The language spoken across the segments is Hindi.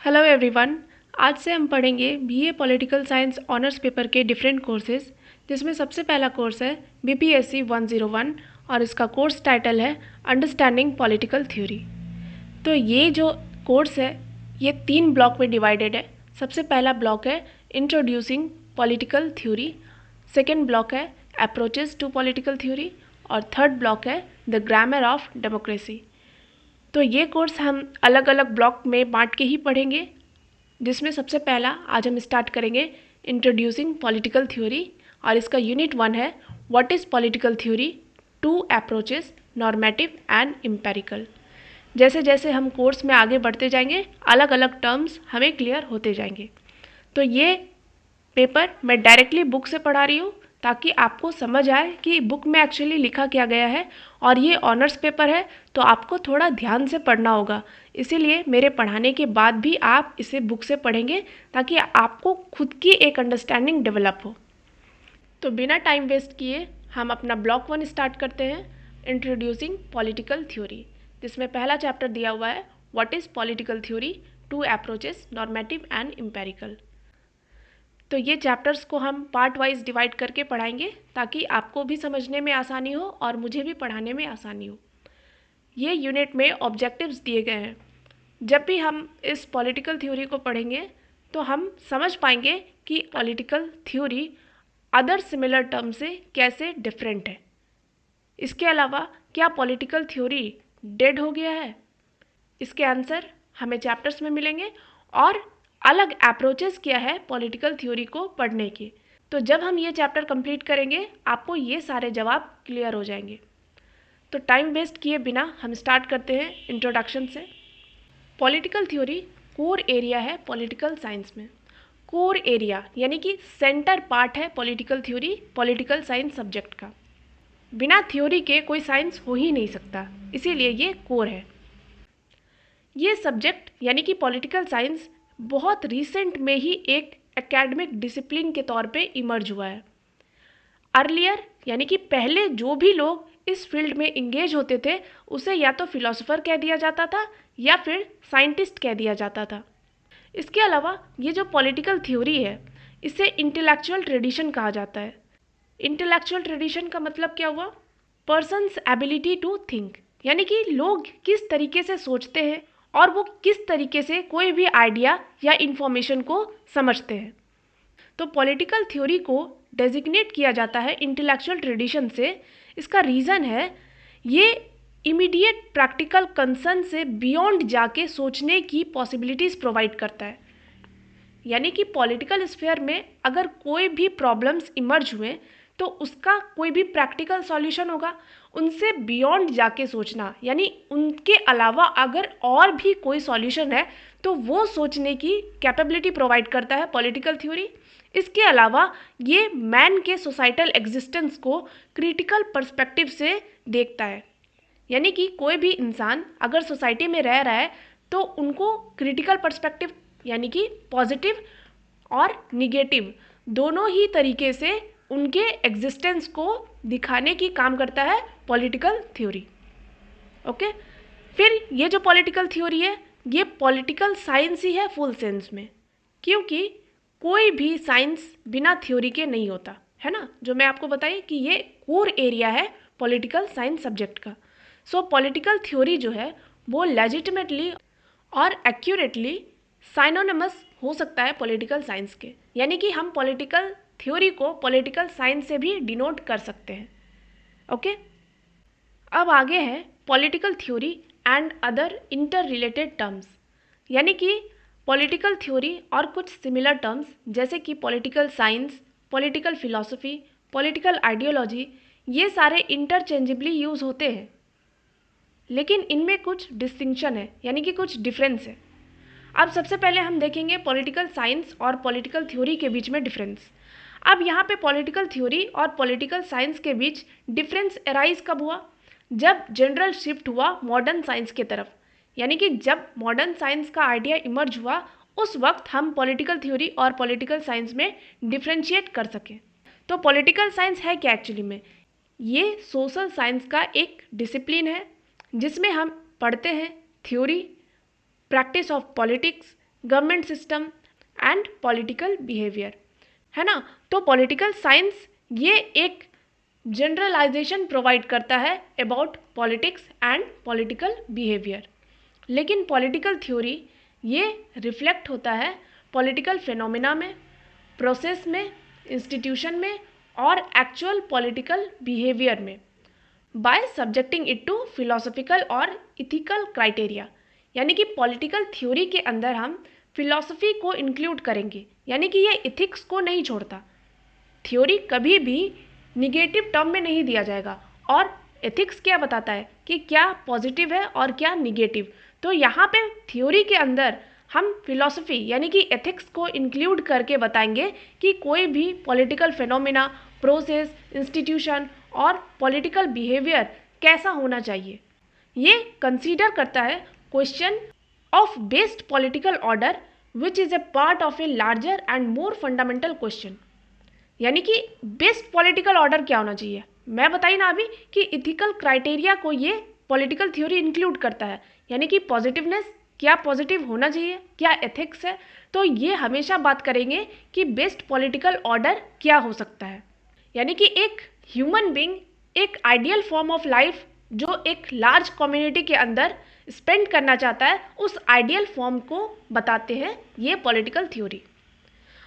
Hello everyone. आज से हम पढ़ेंगे BA political science honours paper के डिफरेंट कोर्सेज, जिसमें सबसे पहला कोर्स है बीपीएससी 101 और इसका कोर्स टाइटल है अंडरस्टैंडिंग पॉलिटिकल थ्योरी। तो ये जो कोर्स है ये 3 ब्लॉक में डिवाइडेड है। सबसे पहला ब्लॉक है introducing political theory, second block है अप्रोचेस टू पॉलिटिकल थ्योरी और थर्ड ब्लॉक है द ग्रामर ऑफ डेमोक्रेसी। तो ये कोर्स हम अलग अलग ब्लॉक में बांट के ही पढ़ेंगे, जिसमें सबसे पहला आज हम स्टार्ट करेंगे इंट्रोड्यूसिंग पॉलिटिकल थ्योरी और इसका यूनिट 1 है what is political theory, 2 approaches normative and empirical. जैसे जैसे हम कोर्स में आगे बढ़ते जाएंगे अलग अलग टर्म्स हमें क्लियर होते जाएंगे। तो ये पेपर मैं डायरेक्टली बुक से पढ़ा रही हूँ ताकि आपको समझ आए कि बुक में एक्चुअली लिखा क्या गया है, और ये ऑनर्स पेपर है तो आपको थोड़ा ध्यान से पढ़ना होगा। इसीलिए मेरे पढ़ाने के बाद भी आप इसे बुक से पढ़ेंगे ताकि आपको खुद की एक अंडरस्टैंडिंग डेवलप हो। तो बिना टाइम वेस्ट किए हम अपना ब्लॉक 1 स्टार्ट करते हैं, इंट्रोड्यूसिंग पॉलिटिकल थ्योरी, जिसमें पहला चैप्टर दिया हुआ है what is political theory, 2 approaches normative and empirical. तो ये चैप्टर्स को हम पार्ट वाइज डिवाइड करके पढ़ाएंगे ताकि आपको भी समझने में आसानी हो और मुझे भी पढ़ाने में आसानी हो। ये यूनिट में ऑब्जेक्टिव्स दिए गए हैं। जब भी हम इस पॉलिटिकल थ्योरी को पढ़ेंगे तो हम समझ पाएंगे कि political theory other similar term से कैसे डिफरेंट है। इसके अलावा क्या पॉलिटिकल थ्योरी डेड हो गया है, इसके आंसर हमें चैप्टर्स में मिलेंगे, और अलग अप्रोचेस क्या है पॉलिटिकल थ्योरी को पढ़ने के। तो जब हम ये चैप्टर कंप्लीट करेंगे आपको ये सारे जवाब क्लियर हो जाएंगे। तो टाइम वेस्ट किए बिना हम स्टार्ट करते हैं इंट्रोडक्शन से। पॉलिटिकल थ्योरी कोर एरिया है पॉलिटिकल साइंस में। कोर एरिया यानी कि सेंटर पार्ट है political theory political science subject का। बिना थ्योरी के कोई साइंस हो ही नहीं सकता, इसीलिए ये कोर है। ये सब्जेक्ट यानी कि पॉलिटिकल साइंस बहुत रिसेंट में ही एक एकेडमिक डिसिप्लिन के तौर पे इमर्ज हुआ है। अर्लियर यानी कि पहले जो भी लोग इस फील्ड में इंगेज होते थे उसे या तो फिलोसोफर कह दिया जाता था या फिर साइंटिस्ट कह दिया जाता था। इसके अलावा ये जो पॉलिटिकल थ्योरी है इसे इंटेलेक्चुअल ट्रेडिशन कहा जाता है। इंटेलेक्चुअल ट्रेडिशन का मतलब क्या हुआ? पर्सन्स एबिलिटी टू थिंक, यानी कि लोग किस तरीके से सोचते हैं और वो किस तरीके से कोई भी आइडिया या इंफॉर्मेशन को समझते हैं। तो पॉलिटिकल थ्योरी को डेजिग्नेट किया जाता है इंटेलेक्चुअल ट्रेडिशन से। इसका रीज़न है ये इमीडिएट प्रैक्टिकल कंसर्न से बियॉन्ड जाके सोचने की पॉसिबिलिटीज़ प्रोवाइड करता है। यानी कि पॉलिटिकल स्फेयर में अगर कोई भी प्रॉब्लम्स इमर्ज हुए तो उसका कोई भी प्रैक्टिकल सॉल्यूशन होगा। उनसे बियॉन्ड जाके सोचना, यानी उनके अलावा अगर और भी कोई सॉल्यूशन है तो वो सोचने की कैपेबिलिटी प्रोवाइड करता है पॉलिटिकल थ्योरी। इसके अलावा ये मैन के सोसाइटल एग्जिस्टेंस को क्रिटिकल पर्सपेक्टिव से देखता है। यानी कि कोई भी इंसान अगर सोसाइटी में रह रहा है तो उनको क्रिटिकल पर्सपेक्टिव यानी कि पॉजिटिव और निगेटिव दोनों ही तरीके से उनके एग्जिस्टेंस को दिखाने की काम करता है पॉलिटिकल थ्योरी। ओके, फिर ये जो पॉलिटिकल थ्योरी है ये पॉलिटिकल साइंस ही है फुल सेंस में, क्योंकि कोई भी साइंस बिना थ्योरी के नहीं होता है ना। जो मैं आपको बताई कि ये कोर एरिया है पॉलिटिकल साइंस सब्जेक्ट का। सो पॉलिटिकल थ्योरी जो है वो लेजिटिमेटली और एक्यूरेटली साइनोनिमस हो सकता है पॉलिटिकल साइंस के, यानी कि हम पॉलिटिकल थ्योरी को पॉलिटिकल साइंस से भी डिनोट कर सकते हैं। ओके, अब आगे है political theory and other interrelated terms, यानी कि पॉलिटिकल थ्योरी और कुछ सिमिलर टर्म्स जैसे कि political science, political philosophy, political ideology, ये सारे इंटरचेंजेबली यूज़ होते हैं, लेकिन इनमें कुछ डिस्टिंक्शन है यानी कि कुछ डिफरेंस है। अब सबसे पहले हम देखेंगे पॉलिटिकल साइंस और पॉलिटिकल थ्योरी के बीच में डिफरेंस। अब यहाँ पे पॉलिटिकल थ्योरी और पॉलिटिकल साइंस के बीच डिफरेंस अराइज कब हुआ? जब जनरल शिफ्ट हुआ मॉडर्न साइंस के तरफ, यानी कि जब मॉडर्न साइंस का आइडिया इमर्ज हुआ उस वक्त हम पॉलिटिकल थ्योरी और पॉलिटिकल साइंस में डिफ्रेंशिएट कर सकें। तो पॉलिटिकल साइंस है क्या एक्चुअली में? ये सोशल साइंस का एक डिसिप्लिन है जिसमें हम पढ़ते हैं theory, practice of politics, government system and political behaviour, है ना। तो पॉलिटिकल साइंस ये एक जनरलाइजेशन प्रोवाइड करता है about politics and political behaviour. लेकिन पॉलिटिकल थ्योरी ये रिफ्लेक्ट होता है पॉलिटिकल फिनोमिना में, प्रोसेस में, इंस्टीट्यूशन में और एक्चुअल पॉलिटिकल बिहेवियर में, by subjecting it to philosophical और इथिकल क्राइटेरिया। यानी कि पॉलिटिकल थ्योरी के अंदर हम फिलॉसफी को इंक्लूड करेंगे, यानी कि ये इथिक्स को नहीं छोड़ता। थ्योरी कभी भी निगेटिव टर्म में नहीं दिया जाएगा। और एथिक्स क्या बताता है कि क्या पॉजिटिव है और क्या निगेटिव। तो यहाँ पे थ्योरी के अंदर हम फिलॉसफी यानी कि एथिक्स को इंक्लूड करके बताएंगे कि कोई भी पॉलिटिकल फिनोमिना, प्रोसेस, इंस्टीट्यूशन और पॉलिटिकल बिहेवियर कैसा होना चाहिए। ये कंसीडर करता है question of based political order which is a part of a larger and more fundamental question. यानी कि बेस्ट पॉलिटिकल ऑर्डर क्या होना चाहिए। मैं बताई ना अभी कि इथिकल क्राइटेरिया को ये पॉलिटिकल थ्योरी इंक्लूड करता है, यानी कि पॉजिटिवनेस, क्या पॉजिटिव होना चाहिए, क्या एथिक्स है। तो ये हमेशा बात करेंगे कि बेस्ट पॉलिटिकल ऑर्डर क्या हो सकता है। यानी कि एक ह्यूमन बीइंग एक आइडियल फॉर्म ऑफ लाइफ जो एक लार्ज कम्युनिटी के अंदर स्पेंड करना चाहता है, उस आइडियल फॉर्म को बताते हैं ये पॉलिटिकल थ्योरी।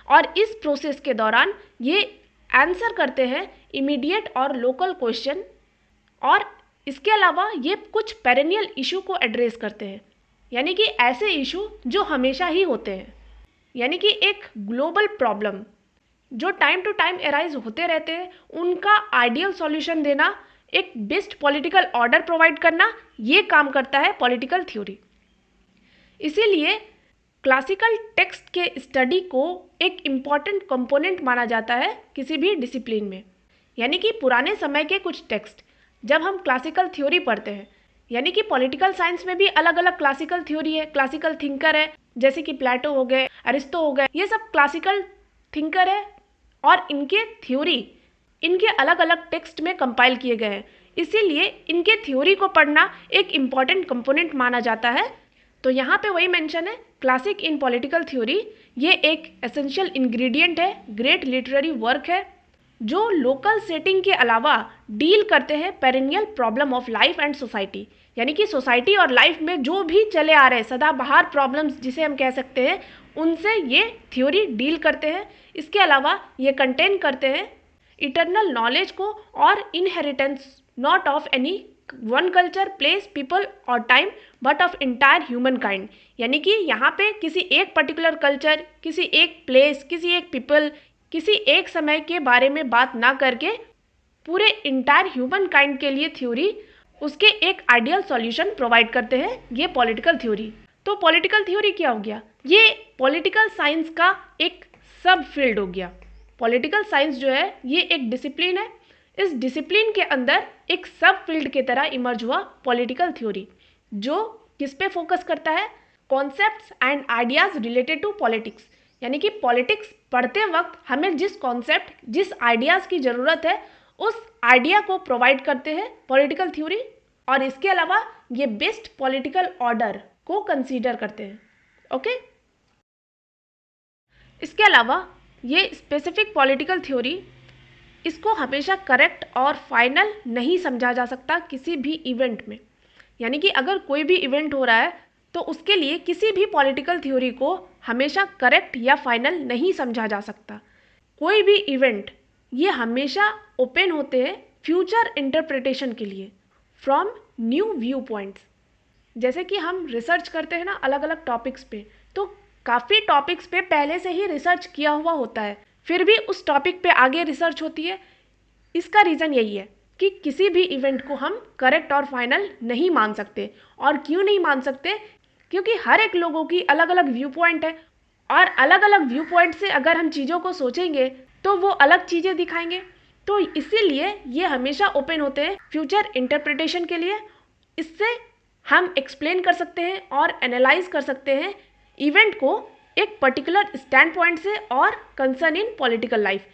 और इस प्रोसेस के दौरान ये आंसर करते हैं इमीडिएट और लोकल क्वेश्चन, और इसके अलावा ये कुछ पेरेनियल इशू को एड्रेस करते हैं, यानी कि ऐसे इशू जो हमेशा ही होते हैं, यानी कि एक ग्लोबल प्रॉब्लम जो टाइम टू टाइम अराइज होते रहते हैं, उनका आइडियल सॉल्यूशन देना, एक बेस्ट पॉलिटिकल ऑर्डर प्रोवाइड करना, ये काम करता है पॉलिटिकल थ्योरी। इसीलिए क्लासिकल टेक्स्ट के स्टडी को एक इम्पॉर्टेंट कंपोनेंट माना जाता है किसी भी डिसिप्लिन में। यानी कि पुराने समय के कुछ टेक्स्ट जब हम क्लासिकल थ्योरी पढ़ते हैं, यानी कि पॉलिटिकल साइंस में भी अलग अलग क्लासिकल थ्योरी है, क्लासिकल थिंकर है, जैसे कि प्लेटो हो गए, अरिस्टो हो गए, ये सब क्लासिकल थिंकर है और इनके थ्योरी इनके अलग अलग टेक्स्ट में कंपाइल किए गए हैं। इसीलिए इनके थ्योरी को पढ़ना एक इम्पॉर्टेंट कंपोनेंट माना जाता है। तो यहाँ पे वही मेंशन है, क्लासिक इन पॉलिटिकल थ्योरी ये एक एसेंशियल इंग्रेडिएंट है, ग्रेट लिटरेरी वर्क है जो लोकल सेटिंग के अलावा डील करते हैं perennial problem of life and society. यानी कि सोसाइटी और लाइफ में जो भी चले आ रहे सदाबहार प्रॉब्लम्स जिसे हम कह सकते हैं, उनसे ये थ्योरी डील करते हैं। इसके अलावा ये कंटेन करते हैं इटर्नल नॉलेज को और inheritance not of any one culture, place, people और time but of entire human kind. यानी कि यहाँ पे किसी एक पर्टिकुलर कल्चर, किसी एक प्लेस, किसी एक पीपल, किसी एक समय के बारे में बात ना करके पूरे इंटायर ह्यूमन काइंड के लिए थ्योरी उसके एक आइडियल सॉल्यूशन प्रोवाइड करते हैं ये पॉलिटिकल थ्योरी। तो पॉलिटिकल थ्योरी क्या हो गया, ये पॉलिटिकल साइंस का एक सब फील्ड हो गया। पॉलिटिकल साइंस जो है ये एक डिसिप्लिन है, इस डिसिप्लिन के अंदर एक सब फील्ड की तरह इमर्ज हुआ पॉलिटिकल थ्योरी, जो किस पे फोकस करता है, concepts and ideas related to politics. यानी कि पॉलिटिक्स पढ़ते वक्त हमें जिस कॉन्सेप्ट, जिस आइडियाज़ की ज़रूरत है, उस आइडिया को प्रोवाइड करते हैं पॉलिटिकल थ्योरी। और इसके अलावा ये बेस्ट पॉलिटिकल ऑर्डर को कंसीडर करते हैं। ओके, इसके अलावा ये स्पेसिफिक पॉलिटिकल थ्योरी, इसको हमेशा करेक्ट और फाइनल नहीं समझा जा सकता किसी भी इवेंट में। यानी कि अगर कोई भी इवेंट हो रहा है तो उसके लिए किसी भी पॉलिटिकल थ्योरी को हमेशा करेक्ट या फाइनल नहीं समझा जा सकता। कोई भी इवेंट ये हमेशा ओपन होते हैं फ्यूचर इंटरप्रिटेशन के लिए फ्रॉम न्यू व्यू पॉइंट्स। जैसे कि हम रिसर्च करते हैं ना अलग अलग टॉपिक्स पे, तो काफ़ी टॉपिक्स पे पहले से ही रिसर्च किया हुआ होता है, फिर भी उस टॉपिक पे आगे रिसर्च होती है। इसका रीज़न यही है कि किसी भी इवेंट को हम करेक्ट और फाइनल नहीं मान सकते। और क्यों नहीं मान सकते, क्योंकि हर एक लोगों की अलग अलग व्यू पॉइंट है, और अलग अलग व्यू पॉइंट से अगर हम चीज़ों को सोचेंगे तो वो अलग चीज़ें दिखाएंगे। तो इसीलिए ये हमेशा ओपन होते हैं फ्यूचर इंटरप्रिटेशन के लिए। इससे हम एक्सप्लेन कर सकते हैं और एनालाइज कर सकते हैं इवेंट को एक पर्टिकुलर स्टैंड पॉइंट से और कंसर्न इन पॉलिटिकल लाइफ।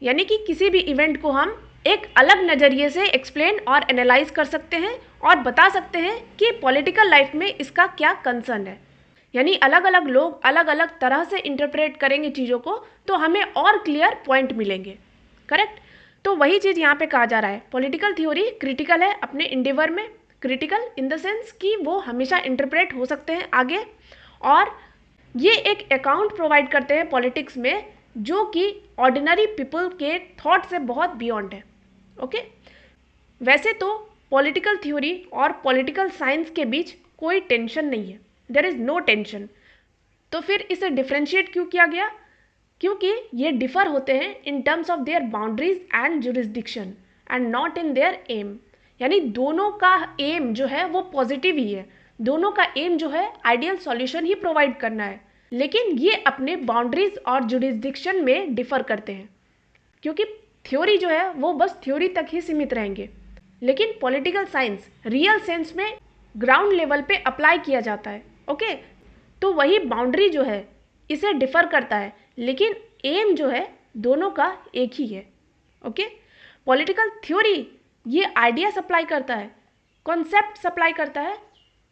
यानी कि किसी भी इवेंट को हम एक अलग नज़रिए से एक्सप्लेन और एनालाइज कर सकते हैं और बता सकते हैं कि पॉलिटिकल लाइफ में इसका क्या कंसर्न है। यानी अलग अलग लोग अलग अलग तरह से इंटरप्रेट करेंगे चीज़ों को, तो हमें और क्लियर पॉइंट मिलेंगे। करेक्ट। तो वही चीज़ यहाँ पे कहा जा रहा है, पॉलिटिकल थ्योरी क्रिटिकल है अपने इंडेवर में। क्रिटिकल इन द सेंस कि वो हमेशा इंटरप्रेट हो सकते हैं आगे, और ये एक अकाउंट प्रोवाइड करते हैं पॉलिटिक्स में जो कि ऑर्डिनरी पीपल के थॉट से बहुत बियॉन्ड है। ओके। वैसे तो पॉलिटिकल थ्योरी और पॉलिटिकल साइंस के बीच कोई टेंशन नहीं है, देयर इज़ नो टेंशन। तो फिर इसे डिफ्रेंशिएट क्यों किया गया? क्योंकि ये डिफर होते हैं in terms of their boundaries and jurisdiction and not in their aim. यानी दोनों का एम जो है वो पॉजिटिव ही है, दोनों का एम जो है आइडियल सॉल्यूशन ही प्रोवाइड करना है, लेकिन ये अपने बाउंड्रीज और जुरिस्डिक्शन में डिफर करते हैं। क्योंकि थ्योरी जो है वो बस थ्योरी तक ही सीमित रहेंगे, लेकिन पॉलिटिकल साइंस रियल सेंस में ग्राउंड लेवल पे अप्लाई किया जाता है। ओके। तो वही बाउंड्री जो है इसे डिफर करता है, लेकिन एम जो है दोनों का एक ही है। ओके। पॉलिटिकल थ्योरी ये आइडिया सप्लाई करता है, कॉन्सेप्ट सप्लाई करता है,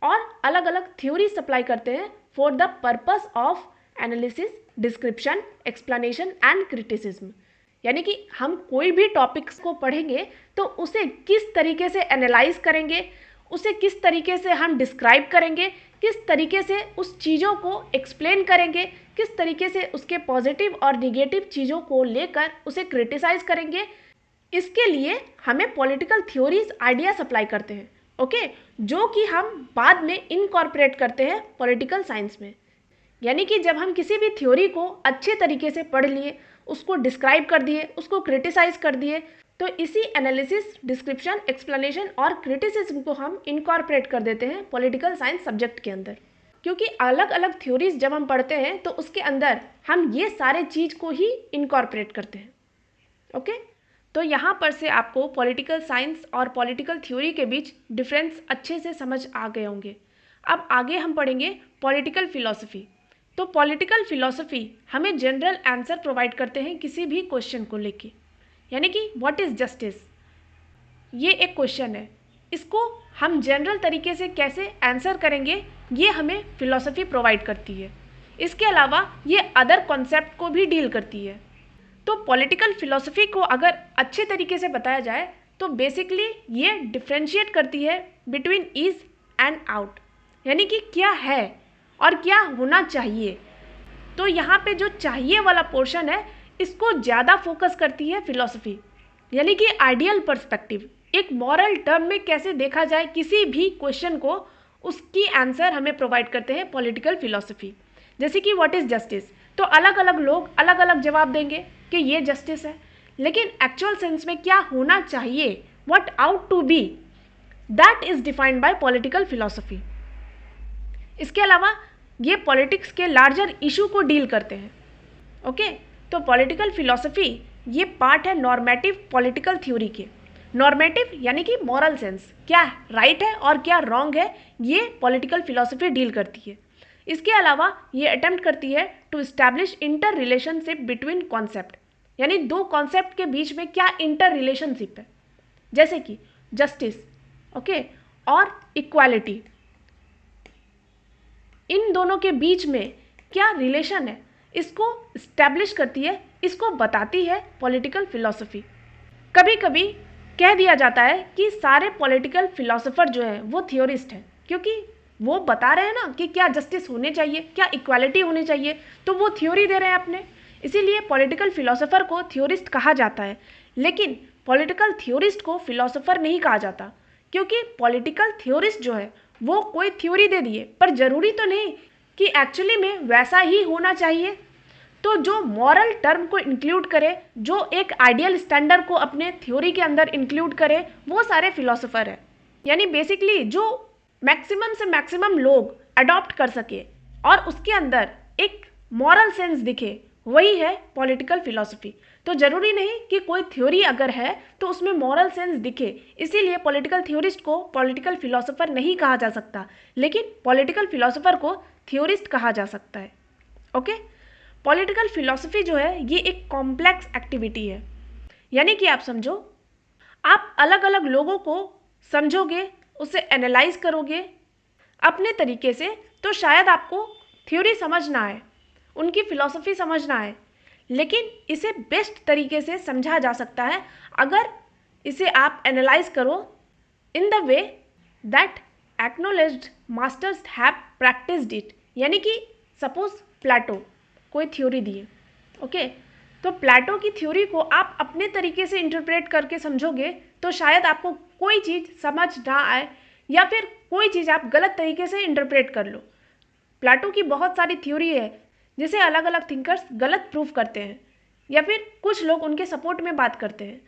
और अलग अलग थ्योरी सप्लाई करते हैं for the purpose of analysis, description, explanation and criticism. यानी कि हम कोई भी टॉपिक्स को पढ़ेंगे तो उसे किस तरीके से एनालाइज करेंगे, उसे किस तरीके से हम डिस्क्राइब करेंगे, किस तरीके से उस चीज़ों को एक्सप्लेन करेंगे, किस तरीके से उसके पॉजिटिव और निगेटिव चीज़ों को लेकर उसे क्रिटिसाइज करेंगे, इसके लिए हमें पॉलिटिकल थ्योरीज आइडिया सप्लाई करते हैं। ओके। जो कि हम बाद में इनकॉर्पोरेट करते हैं पॉलिटिकल साइंस में। यानी कि जब हम किसी भी थ्योरी को अच्छे तरीके से पढ़ लिए, उसको डिस्क्राइब कर दिए, उसको क्रिटिसाइज कर दिए, तो इसी एनालिसिस, डिस्क्रिप्शन, एक्सप्लेनेशन और क्रिटिसिज्म को हम इनकॉर्पोरेट कर देते हैं पॉलिटिकल साइंस सब्जेक्ट के अंदर। क्योंकि अलग अलग थ्योरीज जब हम पढ़ते हैं तो उसके अंदर हम ये सारे चीज़ को ही इनकॉर्पोरेट करते हैं। ओके। तो यहाँ पर से आपको पॉलिटिकल साइंस और पॉलिटिकल थ्योरी के बीच डिफरेंस अच्छे से समझ आ गए होंगे। अब आगे हम पढ़ेंगे पॉलिटिकल फिलॉसफी। तो पॉलिटिकल फिलॉसफी हमें जनरल आंसर प्रोवाइड करते हैं किसी भी क्वेश्चन को लेके। यानी कि व्हाट इज़ जस्टिस, ये एक क्वेश्चन है, इसको हम जनरल तरीके से कैसे आंसर करेंगे ये हमें फिलॉसफी प्रोवाइड करती है। इसके अलावा ये अदर कॉन्सेप्ट को भी डील करती है। तो पॉलिटिकल फिलॉसफी को अगर अच्छे तरीके से बताया जाए तो बेसिकली ये डिफ्रेंशिएट करती है बिटवीन इज एंड आउट, यानी कि क्या है और क्या होना चाहिए। तो यहाँ पे जो चाहिए वाला पोर्शन है इसको ज़्यादा फोकस करती है फिलॉसफी, यानी कि आइडियल पर्सपेक्टिव, एक मॉरल टर्म में कैसे देखा जाए किसी भी क्वेश्चन को, उसकी आंसर हमें प्रोवाइड करते हैं पॉलिटिकल फिलॉसफी। जैसे कि व्हाट इज़ जस्टिस, तो अलग अलग लोग अलग अलग जवाब देंगे कि ये जस्टिस है, लेकिन एक्चुअल सेंस में क्या होना चाहिए, what ought to be, that is defined by political philosophy. इसके अलावा ये पॉलिटिक्स के लार्जर इशू को डील करते हैं। ओके। तो पॉलिटिकल फिलॉसफी ये पार्ट है नॉर्मेटिव पॉलिटिकल थ्योरी के। नॉर्मेटिव यानी कि मॉरल सेंस, क्या राइट है और क्या रॉन्ग है, ये पॉलिटिकल फिलॉसफी डील करती है। इसके अलावा ये अटेम्प्ट करती है to establish inter relationship between concept, यानी दो कॉन्सेप्ट के बीच में क्या इंटर रिलेशनशिप है, जैसे कि जस्टिस, ओके, और इक्वालिटी, इन दोनों के बीच में क्या रिलेशन है, इसको इस्टेब्लिश करती है, इसको बताती है पॉलिटिकल फिलॉसफी। कभी कभी कह दिया जाता है कि सारे पॉलिटिकल फिलॉसफर जो है वो थियोरिस्ट हैं, क्योंकि वो बता रहे हैं ना कि क्या जस्टिस होने चाहिए, क्या इक्वालिटी होनी चाहिए, तो वो थ्योरी दे रहे हैं अपने, इसीलिए पॉलिटिकल फिलॉसफर को थ्योरिस्ट कहा जाता है। लेकिन पॉलिटिकल थ्योरिस्ट को फिलॉसफर नहीं कहा जाता, क्योंकि पॉलिटिकल थ्योरिस्ट जो है वो कोई थ्योरी दे दिए, पर ज़रूरी तो नहीं कि एक्चुअली में वैसा ही होना चाहिए। तो जो मॉरल टर्म को इंक्लूड करे, जो एक आइडियल स्टैंडर्ड को अपने थ्योरी के अंदर इंक्लूड करे, वो सारे फिलोसोफर है। यानी बेसिकली जो मैक्सिमम से मैक्सिमम लोग अडॉप्ट कर सके और उसके अंदर एक मॉरल सेंस दिखे, वही है पॉलिटिकल फिलॉसफी। तो ज़रूरी नहीं कि कोई थ्योरी अगर है तो उसमें मॉरल सेंस दिखे, इसीलिए पॉलिटिकल थ्योरिस्ट को पॉलिटिकल फिलॉसफर नहीं कहा जा सकता, लेकिन पॉलिटिकल फिलॉसफर को थ्योरिस्ट कहा जा सकता है। ओके। पॉलिटिकल फिलॉसफी जो है ये एक कॉम्प्लेक्स एक्टिविटी है, यानी कि आप समझो, आप अलग अलग लोगों को समझोगे, उसे एनालाइज करोगे अपने तरीके से, तो शायद आपको थ्योरी समझ ना आए, उनकी फिलॉसफी समझ ना आए, लेकिन इसे बेस्ट तरीके से समझा जा सकता है अगर इसे आप एनालाइज करो in the way that acknowledged masters have practised it. यानी कि सपोज प्लेटो कोई थ्योरी दिए, ओके, तो प्लेटो की थ्योरी को आप अपने तरीके से इंटरप्रेट करके समझोगे तो शायद आपको कोई चीज़ समझ ना आए या फिर कोई चीज़ आप गलत तरीके से इंटरप्रेट कर लो। प्लेटो की बहुत सारी थ्योरी है जिसे अलग अलग थिंकर्स गलत प्रूफ करते हैं या फिर कुछ लोग उनके सपोर्ट में बात करते हैं,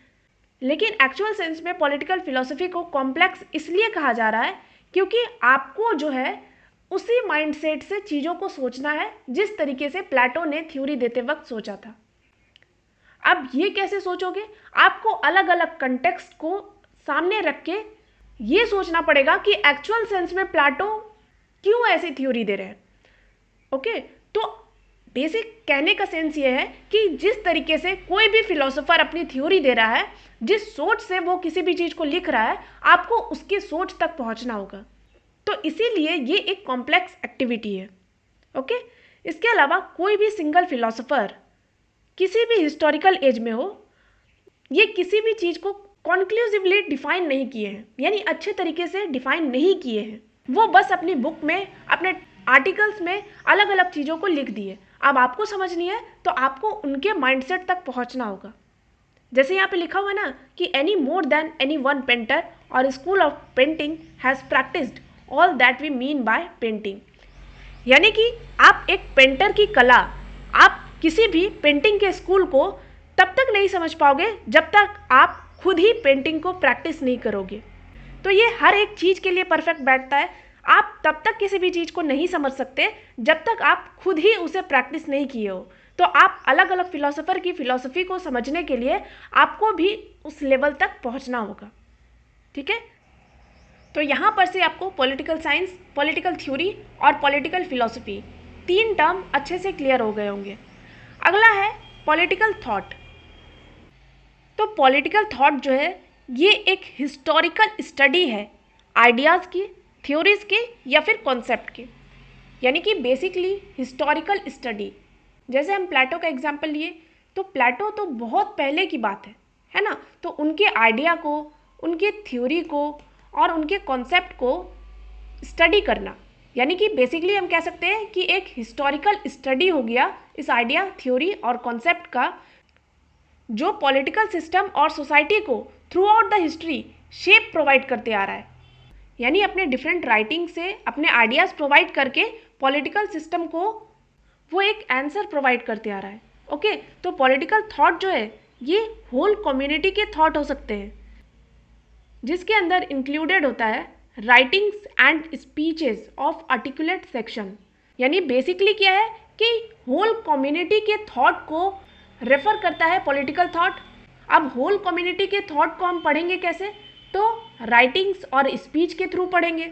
लेकिन एक्चुअल सेंस में पॉलिटिकल फिलॉसफी को कॉम्प्लेक्स इसलिए कहा जा रहा है क्योंकि आपको जो है उसी माइंडसेट से चीज़ों को सोचना है जिस तरीके से प्लेटो ने थ्योरी देते वक्त सोचा था। अब ये कैसे सोचोगे? आपको अलग अलग कंटेक्स्ट को सामने रख के ये सोचना पड़ेगा कि एक्चुअल सेंस में प्लेटो क्यों ऐसी थ्योरी दे रहे हैं। ओके, तो बेसिक कहने का सेंस ये है कि जिस तरीके से कोई भी फिलोसोफर अपनी थ्योरी दे रहा है, जिस सोच से वो किसी भी चीज़ को लिख रहा है, आपको उसकी सोच तक पहुंचना होगा। तो इसीलिए ये एक कॉम्प्लेक्स एक्टिविटी है। ओके, इसके अलावा कोई भी सिंगल फिलोसोफर किसी भी हिस्टोरिकल एज में हो, ये किसी भी चीज़ को कॉन्क्लूसिवली डिफाइन नहीं किए हैं, यानी अच्छे तरीके से डिफाइन नहीं किए हैं। वो बस अपनी बुक में, अपने आर्टिकल्स में अलग अलग चीज़ों को लिख दिए। अब आपको समझनी है तो आपको उनके माइंडसेट तक पहुंचना होगा। जैसे यहाँ पे लिखा हुआ ना कि any more than any one painter और school of painting has practised all that we mean by painting. यानी कि आप एक पेंटर की कला, आप किसी भी पेंटिंग के स्कूल को तब तक नहीं समझ पाओगे जब तक आप खुद ही पेंटिंग को प्रैक्टिस नहीं करोगे। तो ये हर एक चीज़ के लिए परफेक्ट बैठता है। आप तब तक किसी भी चीज़ को नहीं समझ सकते जब तक आप खुद ही उसे प्रैक्टिस नहीं किए हो। तो आप अलग अलग फिलोसोफर की फिलॉसफी को समझने के लिए आपको भी उस लेवल तक पहुंचना होगा। ठीक है, तो यहाँ पर से आपको पॉलिटिकल साइंस, पॉलिटिकल थ्योरी और पॉलिटिकल फिलॉसफी 3 टर्म अच्छे से क्लियर हो गए होंगे। अगला है पॉलिटिकल थॉट। तो पॉलिटिकल थॉट जो है ये एक हिस्टोरिकल स्टडी है आइडियाज़ की, थ्योरीज के या फिर कॉन्सेप्ट के, यानी कि बेसिकली हिस्टोरिकल स्टडी। जैसे हम प्लेटो का एग्जांपल लिए तो प्लेटो तो बहुत पहले की बात है ना, तो उनके आइडिया को, उनके थ्योरी को और उनके कॉन्सेप्ट को स्टडी करना, यानी कि बेसिकली हम कह सकते हैं कि एक हिस्टोरिकल स्टडी हो गया इस आइडिया, थ्योरी और कॉन्सेप्ट का, जो पॉलिटिकल सिस्टम और सोसाइटी को through out the history shape provide करते आ रहा है। यानी अपने डिफरेंट राइटिंग से अपने आइडियाज़ प्रोवाइड करके पॉलिटिकल सिस्टम को वो एक आंसर प्रोवाइड करते आ रहा है। ओके, तो पॉलिटिकल थॉट जो है ये होल कम्युनिटी के थॉट हो सकते हैं, जिसके अंदर इंक्लूडेड होता है writings and speeches of articulate section. यानी बेसिकली क्या है कि होल कम्युनिटी के थॉट को रेफर करता है पॉलिटिकल थॉट। अब होल कम्युनिटी के थॉट को हम पढ़ेंगे कैसे? तो राइटिंग्स और स्पीच के थ्रू पढ़ेंगे,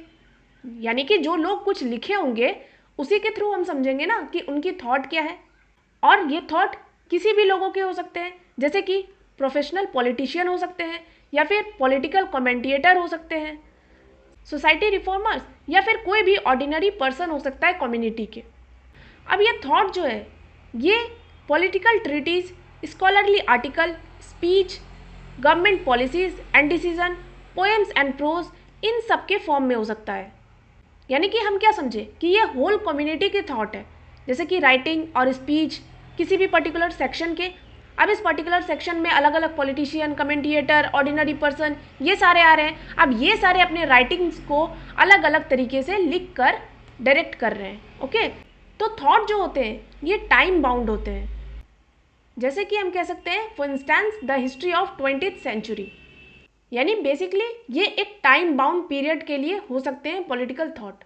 यानी कि जो लोग कुछ लिखे होंगे उसी के थ्रू हम समझेंगे ना कि उनकी थॉट क्या है। और ये थॉट किसी भी लोगों के हो सकते हैं, जैसे कि प्रोफेशनल पॉलिटिशियन हो सकते हैं या फिर पॉलिटिकल कमेंटेटर हो सकते हैं, सोसाइटी रिफॉर्मर्स या फिर कोई भी ऑर्डिनरी पर्सन हो सकता है कम्युनिटी के। अब ये थॉट जो है ये political treatise, scholarly article, speech, government policies and decision, poems and prose, इन सब के फॉर्म में हो सकता है। यानी कि हम क्या समझे कि ये होल कम्युनिटी के थॉट है, जैसे कि राइटिंग और स्पीच किसी भी पर्टिकुलर सेक्शन के। अब इस पर्टिकुलर सेक्शन में अलग अलग पॉलिटिशियन, कमेंटेटर, ऑर्डिनरी पर्सन, ये सारे आ रहे हैं। अब ये सारे अपने राइटिंग्स को अलग अलग तरीके से लिख कर डायरेक्ट कर रहे हैं। ओके, तो थॉट जो होते हैं ये टाइम बाउंड होते हैं। जैसे कि हम कह सकते हैं for instance the history of 20th century, यानी बेसिकली ये एक टाइम बाउंड पीरियड के लिए हो सकते हैं पॉलिटिकल थॉट।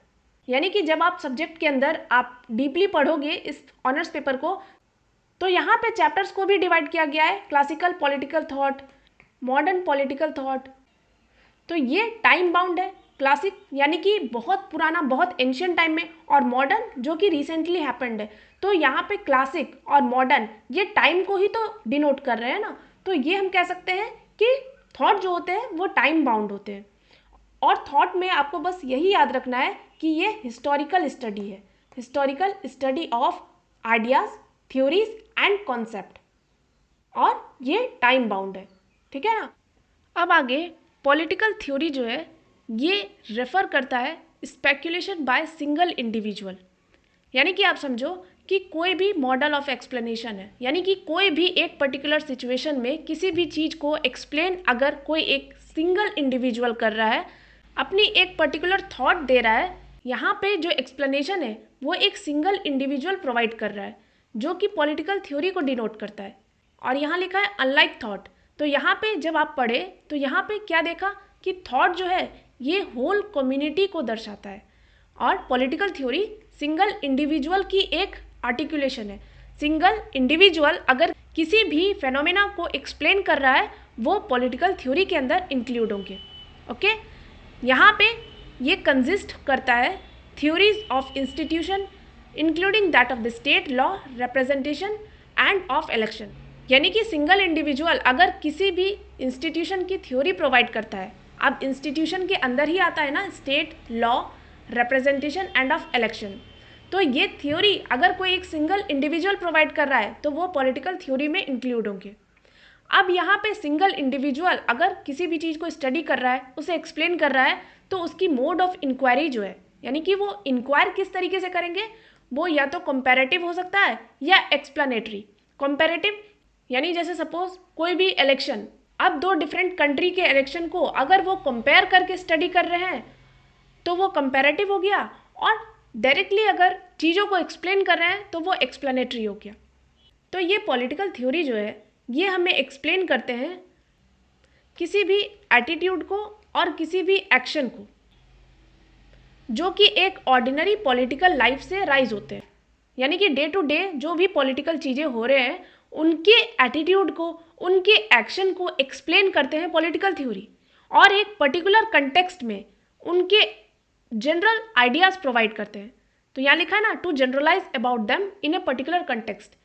यानी कि जब आप सब्जेक्ट के अंदर आप डीपली पढ़ोगे इस ऑनर्स पेपर को, तो यहाँ पे चैप्टर्स को भी डिवाइड किया गया है, classical political thought, modern political thought. तो ये टाइम बाउंड है। क्लासिक यानी कि बहुत पुराना, बहुत एंशियंट टाइम में, और मॉडर्न जो कि रिसेंटली हैपेंड है। तो यहाँ पे क्लासिक और मॉडर्न ये टाइम को ही तो डिनोट कर रहे हैं ना। तो ये हम कह सकते हैं कि थॉट जो होते हैं वो टाइम बाउंड होते हैं। और थॉट में आपको बस यही याद रखना है कि ये हिस्टोरिकल स्टडी है। Historical study of ideas, theories and concept, और ये टाइम बाउंड है, ठीक है ना। अब आगे पॉलिटिकल थ्योरी जो है ये रेफर करता है स्पेक्यूलेशन बाय सिंगल इंडिविजुअल, यानी कि आप समझो कि कोई भी मॉडल ऑफ एक्सप्लेनेशन है, यानी कि कोई भी एक पर्टिकुलर सिचुएशन में किसी भी चीज़ को एक्सप्लेन अगर कोई एक सिंगल इंडिविजुअल कर रहा है, अपनी एक पर्टिकुलर थॉट दे रहा है, यहाँ पे जो एक्सप्लेनेशन है वो एक सिंगल इंडिविजुअल प्रोवाइड कर रहा है, जो कि पॉलिटिकल थ्योरी को डिनोट करता है। और यहाँ लिखा है अनलाइक थॉट, तो यहाँ पे जब आप पढ़े तो यहाँ पे क्या देखा कि थॉट जो है ये होल कम्युनिटी को दर्शाता है, और पॉलिटिकल थ्योरी सिंगल इंडिविजुअल की एक आर्टिकुलेशन है। सिंगल इंडिविजुअल अगर किसी भी फेनोमेना को एक्सप्लेन कर रहा है वो पॉलिटिकल थ्योरी के अंदर इंक्लूड होंगे। ओके, यहाँ पे ये कंसिस्ट करता है theories of institution including that of the state law, representation end of election, यानी कि सिंगल इंडिविजुअल अगर किसी भी इंस्टीट्यूशन की थ्योरी प्रोवाइड करता है, अब इंस्टीट्यूशन के अंदर ही आता है ना state law, representation end of election, तो ये थ्योरी अगर कोई एक सिंगल इंडिविजुअल प्रोवाइड कर रहा है तो वो पॉलिटिकल थ्योरी में इंक्लूड होंगे। अब यहाँ पे सिंगल इंडिविजुअल अगर किसी भी चीज़ को स्टडी कर रहा है, उसे एक्सप्लेन कर रहा है, तो उसकी मोड ऑफ इंक्वायरी जो है, यानी कि वो इंक्वायर किस तरीके से करेंगे, वो या तो कंपैरेटिव हो सकता है या एक्सप्लेनेटरी। कंपैरेटिव यानी जैसे सपोज कोई भी इलेक्शन, अब दो डिफरेंट कंट्री के इलेक्शन को अगर वो कंपेयर करके स्टडी कर रहे हैं तो वो कंपैरेटिव हो गया, और डायरेक्टली अगर चीज़ों को एक्सप्लेन कर रहे हैं तो वो एक्सप्लेनेटरी हो गया। तो ये पॉलिटिकल थ्योरी जो है ये हमें एक्सप्लेन करते हैं किसी भी एटीट्यूड को और किसी भी एक्शन को जो कि एक ऑर्डिनरी पॉलिटिकल लाइफ से राइज होते हैं, यानी कि डे टू डे जो भी पॉलिटिकल चीज़ें हो रहे हैं उनके एटीट्यूड को, उनके एक्शन को एक्सप्लेन करते हैं पॉलिटिकल थ्योरी, और एक पर्टिकुलर कंटेक्स्ट में उनके जनरल आइडियाज प्रोवाइड करते हैं। तो यहाँ लिखा है ना, to generalise about them in a particular context.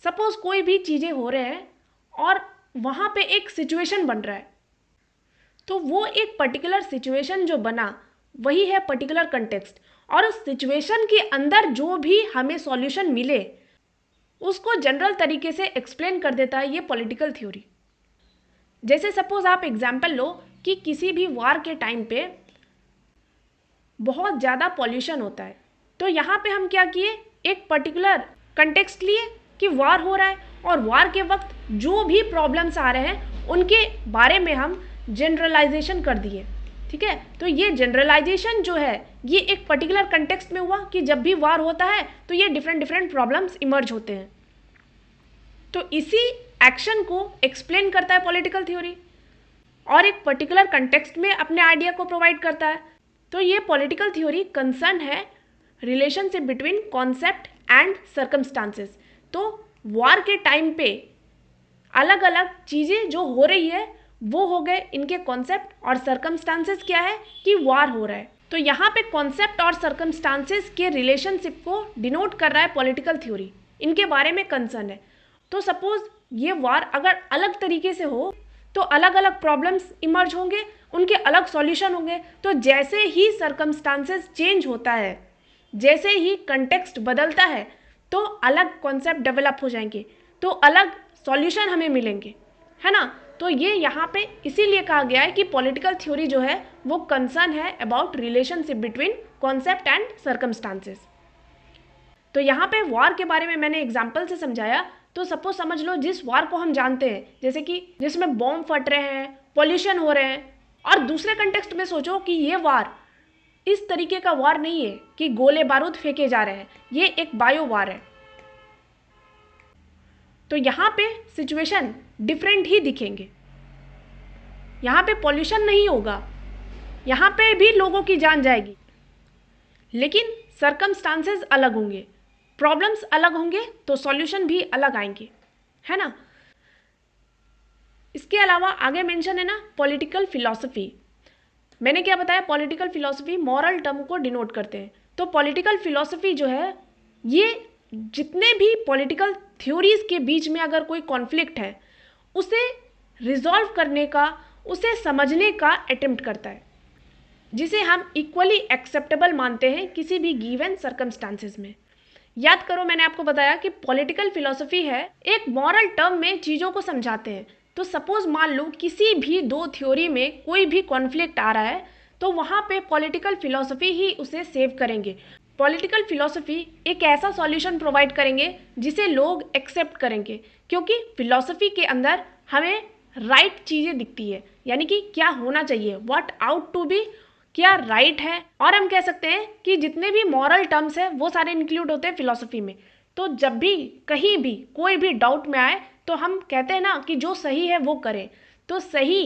Suppose कोई भी चीज़ें हो रहे हैं और वहाँ पे एक सिचुएशन बन रहा है, तो वो एक पर्टिकुलर सिचुएशन जो बना वही है पर्टिकुलर कंटेक्स्ट, और उस सिचुएशन के अंदर जो भी हमें सॉल्यूशन मिले उसको जनरल तरीके से एक्सप्लेन कर देता है ये पॉलिटिकल थ्योरी। जैसे सपोज आप एग्जाम्पल लो कि किसी भी वार के टाइम पे बहुत ज़्यादा पॉल्यूशन होता है, तो यहाँ पे हम क्या किए, एक पर्टिकुलर कंटेक्स्ट लिए कि वार हो रहा है, और वार के वक्त जो भी प्रॉब्लम्स आ रहे हैं उनके बारे में हम जनरलाइजेशन कर दिए, ठीक है। तो ये जनरलाइजेशन जो है ये एक पर्टिकुलर कंटेक्स्ट में हुआ कि जब भी वार होता है तो ये डिफरेंट डिफरेंट प्रॉब्लम्स इमर्ज होते हैं, तो इसी एक्शन को एक्सप्लेन करता है पॉलिटिकल थ्योरी, और एक पर्टिकुलर कंटेक्स्ट में अपने आइडिया को प्रोवाइड करता है। तो ये पॉलिटिकल थ्योरी कंसर्न है relationship between concept and circumstances. तो वार के टाइम पे अलग अलग चीज़ें जो हो रही है वो हो गए इनके कॉन्सेप्ट, और सर्कमस्टांसेस क्या है कि वार हो रहा है। तो यहाँ पे कॉन्सेप्ट और सर्कमस्टांसेस के रिलेशनशिप को डिनोट कर रहा है पॉलिटिकल थ्योरी, इनके बारे में कंसर्न है। तो सपोज ये वार अगर अलग तरीके से हो तो अलग अलग प्रॉब्लम्स इमर्ज होंगे, उनके अलग सॉल्यूशन होंगे। तो जैसे ही सर्कमस्टांसेस चेंज होता है, जैसे ही कंटेक्स्ट बदलता है, तो अलग कॉन्सेप्ट डेवलप हो जाएंगे, तो अलग सॉल्यूशन हमें मिलेंगे, है ना। तो ये यहाँ पे इसीलिए कहा गया है कि पॉलिटिकल थ्योरी जो है वो कंसर्न है about relationship between concept and circumstances. तो यहाँ पे वार के बारे में मैंने एग्जाम्पल से समझाया। तो सपोज समझ लो जिस वार को हम जानते हैं, जैसे कि जिसमें बॉम्ब फट रहे हैं, पॉल्यूशन हो रहे हैं, और दूसरे कंटेक्स्ट में सोचो कि ये वार इस तरीके का वार नहीं है कि गोले बारूद फेंके जा रहे हैं, ये एक बायो वार है। तो यहाँ पे सिचुएशन डिफरेंट ही दिखेंगे, यहाँ पे पॉल्यूशन नहीं होगा, यहाँ पे भी लोगों की जान जाएगी, लेकिन सर्कमस्टांसेस अलग होंगे, प्रॉब्लम्स अलग होंगे, तो सॉल्यूशन भी अलग आएंगे, है ना। इसके अलावा आगे मेंशन है ना पॉलिटिकल फिलॉसफी। मैंने क्या बताया, पॉलिटिकल फिलॉसफी मॉरल टर्म को डिनोट करते हैं। तो पॉलिटिकल फिलॉसफी जो है ये जितने भी पॉलिटिकल थ्योरीज के बीच में अगर कोई कॉन्फ्लिक्ट है उसे रिजॉल्व करने का, उसे समझने का अटेम्प्ट करता है। जिसे हम इक्वली एक्सेप्टेबल मानते हैं किसी भी गिवन सर्कमस्टांसेस में। याद करो, मैंने आपको बताया कि पॉलिटिकल फिलॉसफी है एक मॉरल टर्म में चीज़ों को समझाते हैं। तो सपोज मान लो किसी भी दो थ्योरी में कोई भी कॉन्फ्लिक्ट आ रहा है, तो वहाँ पे पॉलिटिकल फिलॉसफी ही उसे सेव करेंगे। पॉलिटिकल फिलॉसफी एक ऐसा सॉल्यूशन प्रोवाइड करेंगे जिसे लोग एक्सेप्ट करेंगे, क्योंकि फिलॉसफी के अंदर हमें राइट चीज़ें दिखती है, यानी कि क्या होना चाहिए, व्हाट आउट टू बी, क्या राइट है। और हम कह सकते हैं कि जितने भी मॉरल टर्म्स हैं वो सारे इंक्लूड होते हैं फिलॉसफी में। तो जब भी कहीं भी कोई भी डाउट में आए तो हम कहते हैं ना कि जो सही है वो करें। तो सही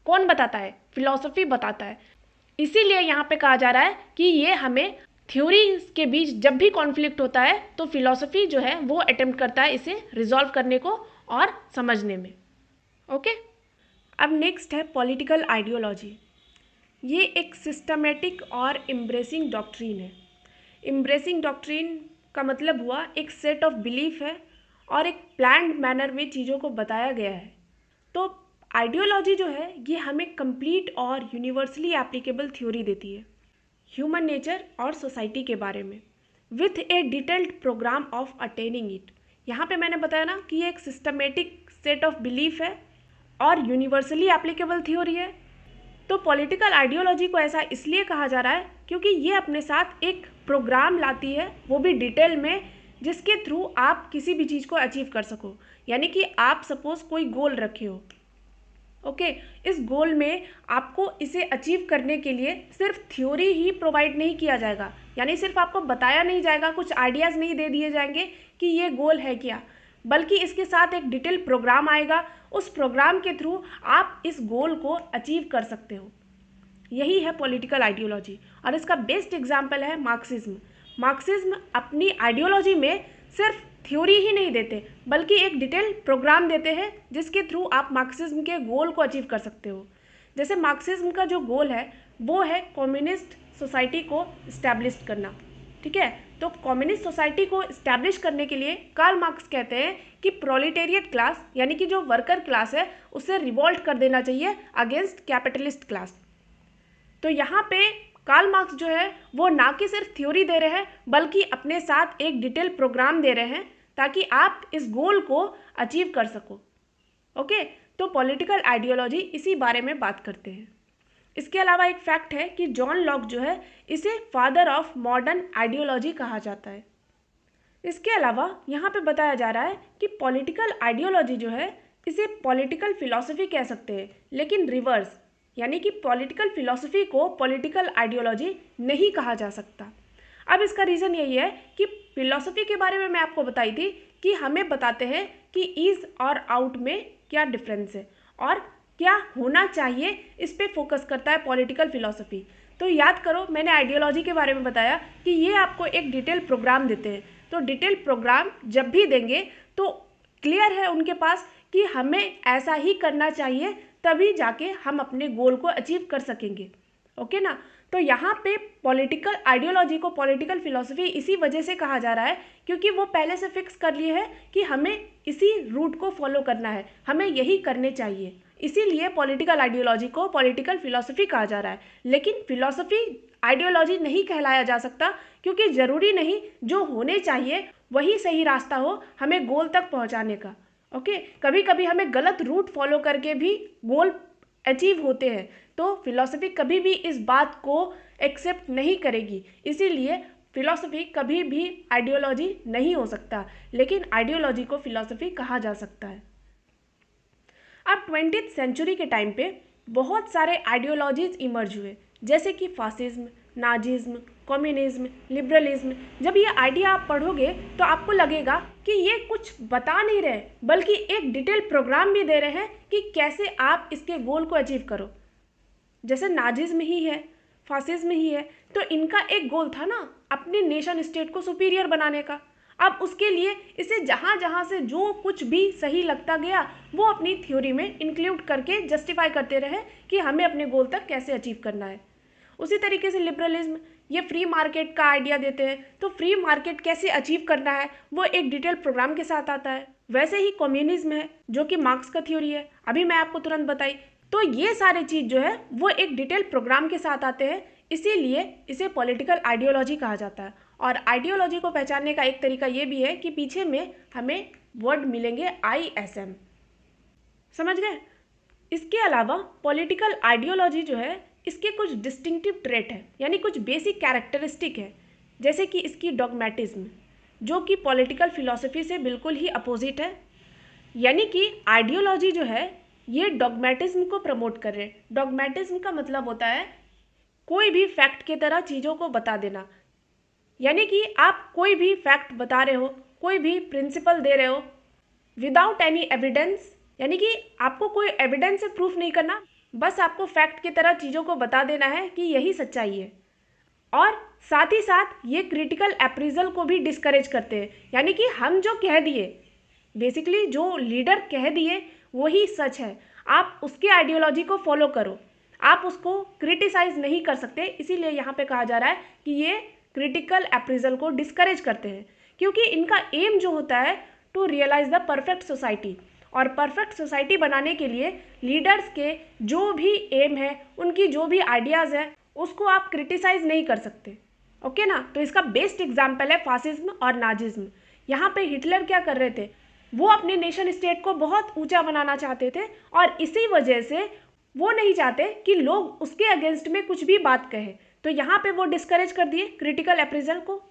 कौन बताता है? फिलॉसफी बताता है। इसीलिए यहाँ पे कहा जा रहा है कि ये हमें थ्योरीज के बीच जब भी कॉन्फ्लिक्ट होता है तो फिलॉसफी जो है वो अटेम्प्ट करता है इसे रिजॉल्व करने को और समझने में। ओके, अब नेक्स्ट है पॉलिटिकल आइडियोलॉजी। ये एक सिस्टमेटिक और एम्ब्रेसिंग डॉक्ट्रीन है। एम्ब्रेसिंग डॉक्ट्रीन का मतलब हुआ एक सेट ऑफ बिलीफ है और एक प्लान्ड मैनर में चीज़ों को बताया गया है। तो आइडियोलॉजी जो है ये हमें कंप्लीट और यूनिवर्सली एप्लीकेबल थ्योरी देती है ह्यूमन नेचर और सोसाइटी के बारे में with a detailed programme of attaining it. यहाँ पे मैंने बताया ना कि ये एक सिस्टमेटिक सेट ऑफ बिलीफ है और यूनिवर्सली एप्लीकेबल थ्योरी है। तो पॉलिटिकल आइडियोलॉजी को ऐसा इसलिए कहा जा रहा है क्योंकि ये अपने साथ एक प्रोग्राम लाती है, वो भी डिटेल में, जिसके थ्रू आप किसी भी चीज़ को अचीव कर सको। यानी कि आप सपोज कोई गोल रखे हो, ओके, इस गोल में आपको इसे अचीव करने के लिए सिर्फ थ्योरी ही प्रोवाइड नहीं किया जाएगा, यानी सिर्फ आपको बताया नहीं जाएगा, कुछ आइडियाज़ नहीं दे दिए जाएंगे कि ये गोल है क्या, बल्कि इसके साथ एक डिटेल प्रोग्राम आएगा। उस प्रोग्राम के थ्रू आप इस गोल को अचीव कर सकते हो। यही है पॉलिटिकल आइडियोलॉजी। और इसका बेस्ट एग्जाम्पल है मार्क्सिज्म। मार्क्सिज्म अपनी आइडियोलॉजी में सिर्फ थ्योरी ही नहीं देते बल्कि एक डिटेल प्रोग्राम देते हैं जिसके थ्रू आप मार्क्सिज्म के गोल को अचीव कर सकते हो। जैसे मार्क्सिज्म का जो गोल है वो है कम्युनिस्ट सोसाइटी को इस्टेब्लिश करना, ठीक है। तो कम्युनिस्ट सोसाइटी को इस्टेब्लिश करने के लिए कार्ल मार्क्स कहते हैं कि प्रोलेटेरिएट क्लास यानी कि जो वर्कर क्लास है उसे रिवोल्ट कर देना चाहिए अगेंस्ट कैपिटलिस्ट क्लास। तो यहाँ पे कार्ल मार्क्स जो है वो ना कि सिर्फ थ्योरी दे रहे हैं बल्कि अपने साथ एक डिटेल प्रोग्राम दे रहे हैं ताकि आप इस गोल को अचीव कर सको। ओके, तो पॉलिटिकल आइडियोलॉजी इसी बारे में बात करते हैं। इसके अलावा एक फैक्ट है कि जॉन लॉक जो है इसे फादर ऑफ मॉडर्न आइडियोलॉजी कहा जाता है। इसके अलावा यहाँ पे बताया जा रहा है कि पॉलिटिकल आइडियोलॉजी जो है इसे पॉलिटिकल फिलॉसफी कह सकते हैं, लेकिन रिवर्स, यानी कि पॉलिटिकल फिलॉसफी को पॉलिटिकल आइडियोलॉजी नहीं कहा जा सकता। अब इसका रीज़न यही है कि फिलॉसफी के बारे में मैं आपको बताई थी कि हमें बताते हैं कि इज और आउट में क्या डिफरेंस है और क्या होना चाहिए, इस पे फोकस करता है पॉलिटिकल फिलॉसफी। तो याद करो, मैंने आइडियोलॉजी के बारे में बताया कि ये आपको एक डिटेल प्रोग्राम देते हैं। तो डिटेल प्रोग्राम जब भी देंगे तो क्लियर है उनके पास कि हमें ऐसा ही करना चाहिए, तभी जाके हम अपने गोल को अचीव कर सकेंगे। ओके ना। तो यहाँ पे पॉलिटिकल आइडियोलॉजी को पॉलिटिकल फिलॉसफी इसी वजह से कहा जा रहा है क्योंकि वो पहले से फिक्स कर लिए है कि हमें इसी रूट को फॉलो करना है, हमें यही करने चाहिए। इसीलिए पॉलिटिकल आइडियोलॉजी को पॉलिटिकल फिलॉसफी कहा जा रहा है। लेकिन फिलॉसफी आइडियोलॉजी नहीं कहलाया जा सकता क्योंकि ज़रूरी नहीं जो होने चाहिए वही सही रास्ता हो हमें गोल तक पहुँचाने का। ओके, कभी कभी हमें गलत रूट फॉलो करके भी गोल अचीव होते हैं। तो फिलॉसफी कभी भी इस बात को एक्सेप्ट नहीं करेगी, इसीलिए फिलॉसफी कभी भी आइडियोलॉजी नहीं हो सकता, लेकिन आइडियोलॉजी को फिलॉसफी कहा जा सकता है। अब 20th सेंचुरी के टाइम पे बहुत सारे आइडियोलॉजीज इमर्ज हुए, जैसे कि फासिज्म, नाजिज्म, कम्युनिज्म, लिबरलिज्म। जब ये आइडिया आप पढ़ोगे तो आपको लगेगा कि ये कुछ बता नहीं रहे बल्कि एक डिटेल प्रोग्राम भी दे रहे हैं कि कैसे आप इसके गोल को अचीव करो। जैसे नाजिज्म ही है, फासिज्म ही है, तो इनका एक गोल था ना अपने नेशन स्टेट को सुपीरियर बनाने का। अब उसके लिए इसे जहाँ जहाँ से जो कुछ भी सही लगता गया वो अपनी थ्योरी में इंक्लूड करके जस्टिफाई करते रहे कि हमें अपने गोल तक कैसे अचीव करना है। उसी तरीके से लिबरलिज्म, ये फ्री मार्केट का आइडिया देते हैं, तो फ्री मार्केट कैसे अचीव करना है वो एक डिटेल प्रोग्राम के साथ आता है। वैसे ही कम्युनिज्म है जो कि मार्क्स का थ्योरी है, अभी मैं आपको तुरंत बताई। तो ये सारे चीज़ जो है वो एक डिटेल प्रोग्राम के साथ आते हैं, इसीलिए इसे पॉलिटिकल आइडियोलॉजी कहा जाता है। और आइडियोलॉजी को पहचानने का एक तरीका ये भी है कि पीछे में हमें वर्ड मिलेंगे ISM, समझ गए। इसके अलावा पॉलिटिकल आइडियोलॉजी जो है इसके कुछ डिस्टिंक्टिव ट्रेट है, यानी कुछ बेसिक कैरेक्टरिस्टिक है, जैसे कि इसकी डॉगमेटिज्म, जो कि पॉलिटिकल फिलॉसफी से बिल्कुल ही अपोजिट है। यानी कि आइडियोलॉजी जो है ये डॉगमेटिज्म को प्रमोट कर रहे हैं। डॉगमेटिज्म का मतलब होता है कोई भी फैक्ट की तरह चीज़ों को बता देना, यानी कि आप कोई भी फैक्ट बता रहे हो, कोई भी प्रिंसिपल दे रहे हो विदाउट एनी एविडेंस, यानी कि आपको कोई एविडेंस से प्रूफ नहीं करना, बस आपको फैक्ट की तरह चीज़ों को बता देना है कि यही सच्चाई है। और साथ ही साथ ये क्रिटिकल अप्रीजल को भी डिस्करेज करते हैं, यानी कि हम जो कह दिए, बेसिकली जो लीडर कह दिए वही सच है, आप उसकी आइडियोलॉजी को फॉलो करो, आप उसको क्रिटिसाइज नहीं कर सकते। इसीलिए यहाँ पे कहा जा रहा है कि ये क्रिटिकल अप्रीजल को डिस्करेज करते हैं, क्योंकि इनका एम जो होता है to realise the perfect society, और परफेक्ट सोसाइटी बनाने के लिए लीडर्स के जो भी एम है, उनकी जो भी आइडियाज़ है, उसको आप क्रिटिसाइज नहीं कर सकते। ओके ना। तो इसका बेस्ट एग्जाम्पल है फासिज्म और नाजिज्म। यहाँ पे हिटलर क्या कर रहे थे, वो अपने नेशन स्टेट को बहुत ऊंचा बनाना चाहते थे, और इसी वजह से वो नहीं चाहते कि लोग उसके अगेंस्ट में कुछ भी बात कहें। तो यहाँ पे वो डिस्करेज कर दिए क्रिटिकल अप्रीजल को,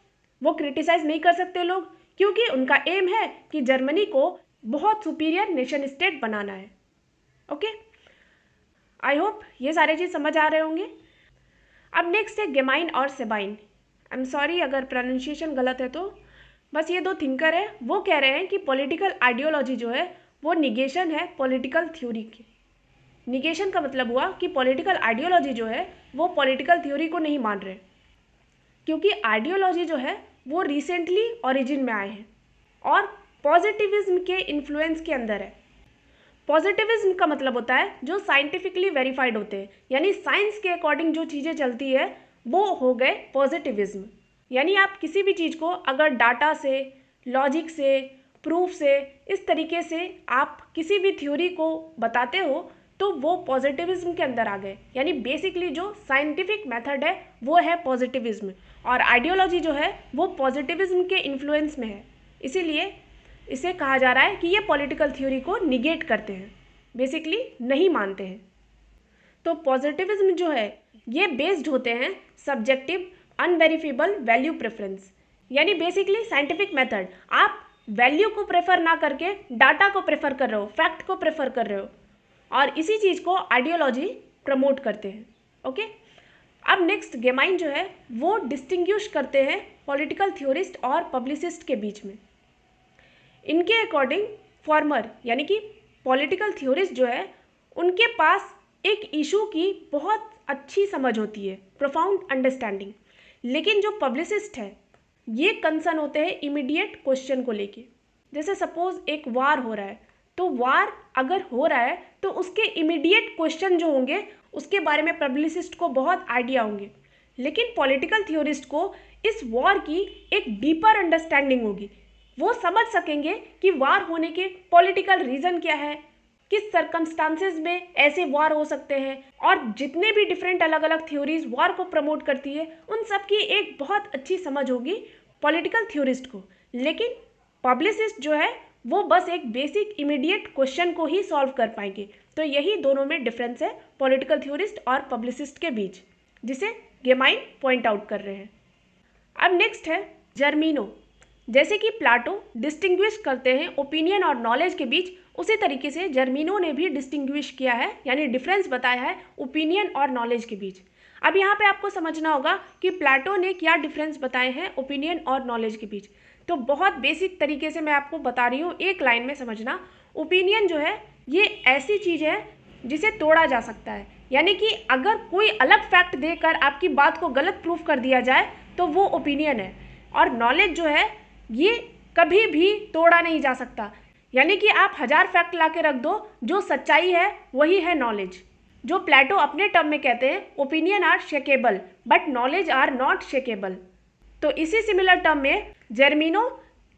वो क्रिटिसाइज नहीं कर सकते लोग, क्योंकि उनका एम है कि जर्मनी को बहुत सुपीरियर नेशन स्टेट बनाना है। ओके, आई होप ये सारे चीज़ समझ आ रहे होंगे। अब नेक्स्ट है गेमाइन और सेबाइन। आई एम सॉरी अगर प्रोनाउंसिएशन गलत है, तो बस ये दो थिंकर है, वो कह रहे हैं कि पॉलिटिकल आइडियोलॉजी जो है वो निगेशन है पॉलिटिकल थ्योरी की। निगेशन का मतलब हुआ कि पॉलिटिकल आइडियोलॉजी जो है वो पॉलिटिकल थ्योरी को नहीं मान रहे, क्योंकि आइडियोलॉजी जो है वो रिसेंटली ओरिजिन में आए हैं और पॉजिटिविज्म के इन्फ्लुएंस के अंदर है। पॉजिटिविज्म का मतलब होता है जो साइंटिफिकली वेरीफाइड होते हैं, यानी साइंस के अकॉर्डिंग जो चीज़ें चलती है वो हो गए पॉजिटिविज्म। यानी आप किसी भी चीज़ को अगर डाटा से, लॉजिक से, प्रूफ से, इस तरीके से आप किसी भी थ्योरी को बताते हो तो वो पॉजिटिविज्म के अंदर आ गए। यानी बेसिकली जो साइंटिफिक मेथड है वो है पॉजिटिविज्म, और आइडियोलॉजी जो है वो पॉजिटिविज्म के इन्फ्लुएंस में है। इसीलिए इसे कहा जा रहा है कि ये पॉलिटिकल थ्योरी को निगेट करते हैं, बेसिकली नहीं मानते हैं। तो पॉजिटिविज्म जो है ये बेस्ड होते हैं सब्जेक्टिव अनवेरिफिएबल वैल्यू प्रेफरेंस, यानी बेसिकली साइंटिफिक मेथड। आप वैल्यू को प्रेफर ना करके डाटा को प्रेफर कर रहे हो, फैक्ट को प्रेफर कर रहे हो, और इसी चीज़ को आइडियोलॉजी प्रमोट करते हैं। ओके, अब नेक्स्ट गेमाइन जो है वो डिस्टिंग्विश करते हैं पॉलिटिकल थ्योरिस्ट और पब्लिसिस्ट के बीच में। इनके अकॉर्डिंग फॉर्मर यानी कि पॉलिटिकल थ्योरिस्ट जो है उनके पास एक इशू की बहुत अच्छी समझ होती है, प्रोफाउंड अंडरस्टैंडिंग, लेकिन जो पब्लिसिस्ट है ये कंसर्न होते हैं इमीडिएट क्वेश्चन को लेके। जैसे सपोज एक वार हो रहा है, तो वार अगर हो रहा है तो उसके इमीडिएट क्वेश्चन जो होंगे उसके बारे में पब्लिसिस्ट को बहुत आइडिया होंगे, लेकिन पॉलिटिकल थ्योरिस्ट को इस वॉर की एक डीपर अंडरस्टैंडिंग होगी। वो समझ सकेंगे कि वार होने के पॉलिटिकल रीज़न क्या है, किस सर्कमस्टांसेस में ऐसे वार हो सकते हैं, और जितने भी डिफरेंट अलग अलग थ्योरीज वार को प्रमोट करती है उन सब की एक बहुत अच्छी समझ होगी पॉलिटिकल थ्योरिस्ट को। लेकिन पब्लिसिस्ट जो है वो बस एक बेसिक इमीडिएट क्वेश्चन को ही सॉल्व कर पाएंगे। तो यही दोनों में डिफरेंस है पॉलिटिकल थ्योरिस्ट और पब्लिसिस्ट के बीच, जिसे गेमाइन पॉइंट आउट कर रहे हैं। अब नेक्स्ट है जर्मीनो। जैसे कि प्लाटो डिस्टिंग्विश करते हैं ओपिनियन और नॉलेज के बीच, उसी तरीके से जर्मीनो ने भी डिस्टिंग्विश किया है, यानी डिफरेंस बताया है ओपिनियन और नॉलेज के बीच। अब यहाँ पे आपको समझना होगा कि प्लाटो ने क्या डिफरेंस बताए हैं ओपिनियन और नॉलेज के बीच। तो बहुत बेसिक तरीके से मैं आपको बता रही हूँ, एक लाइन में समझना। ओपिनियन जो है ये ऐसी चीज़ है जिसे तोड़ा जा सकता है, यानी कि अगर कोई अलग फैक्ट देकर आपकी बात को गलत प्रूफ कर दिया जाए तो वो ओपिनियन है। और नॉलेज जो है ये कभी भी तोड़ा नहीं जा सकता, यानी कि आप 1000 फैक्ट ला के रख दो, जो सच्चाई है वही है नॉलेज। जो प्लेटो अपने टर्म में कहते हैं opinion are shakeable but knowledge are not shakeable. तो इसी सिमिलर टर्म में जर्मीनो